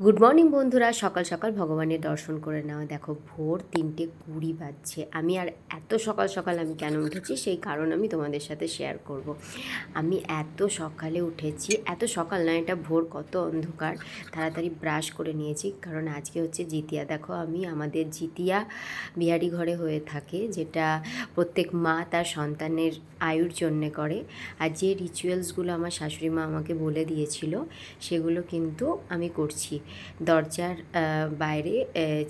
Good morning বন্ধুরা, সকাল সকাল ভগবানের দর্শন করে নাও। দেখো ভোর 3:20 বাজছে। আমি আর এত সকাল সকাল আমি কেন উঠেছি সেই কারণ আমি তোমাদের সাথে শেয়ার করব। আমি এত সকালে উঠেছি, এত সকাল না, এটা ভোর, কত অন্ধকার। তাড়াতাড়ি ব্রাশ করে নিয়েছি কারণ আজকে হচ্ছে জিতিয়া। দেখো আমি আমাদের জিতিয়া বিহারি ঘরে হয়ে থাকে, যেটা প্রত্যেক মা তার সন্তানের আয়ুর জন্যে করে। আর যে রিচুয়ালসগুলো আমার শাশুড়ি মা আমাকে বলে দিয়েছিল সেগুলো কিন্তু আমি করছি। দরজার বাইরে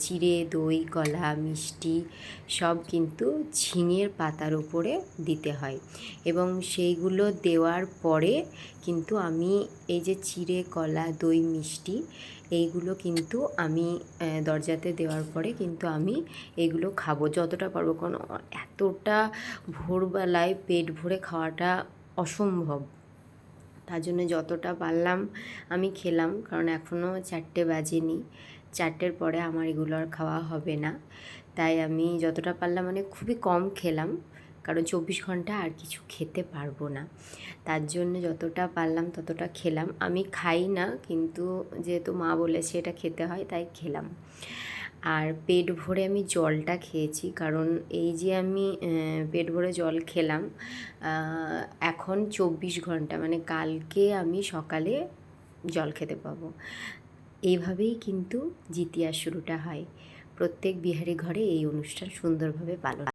চিড়ে, দই, কলা, মিষ্টি সব কিন্তু ঝিঙের পাতার উপরে দিতে হয় এবং সেইগুলো দেওয়ার পরে কিন্তু আমি এই যে চিড়ে, কলা, দই, মিষ্টি এইগুলো কিন্তু আমি দরজাতে দেওয়ার পরে কিন্তু আমি এইগুলো খাবো যতটা পারবো, কারণ এতটা ভোরবেলায় পেট ভরে খাওয়াটা অসম্ভব। তার জন্য যতটা পারলাম আমি খেলাম, কারণ এখনও 4টে বাজেনি। 4টের পরে আমার এগুলো আর খাওয়া হবে না। তাই আমি যতটা পারলাম, মানে খুবই কম খেলাম, কারণ 24 ঘন্টা আর কিছু খেতে পারবো না। তার জন্য যতটা পারলাম ততটা খেলাম। আমি খাই না, কিন্তু যেহেতু মা বলেছে এটা খেতে হয় তাই খেলাম। আর পেট ভরে আমি জলটা খেয়েছি, কারণ এই যে আমি পেট ভরে জল খেলাম, এখন 24 ঘন্টা, মানে কালকে আমি সকালে জল খেতে পাবো। এইভাবেই কিন্তু জিতিয়ার শুরুটা হয়। প্রত্যেক বিহারি ঘরে এই অনুষ্ঠান সুন্দরভাবে পালন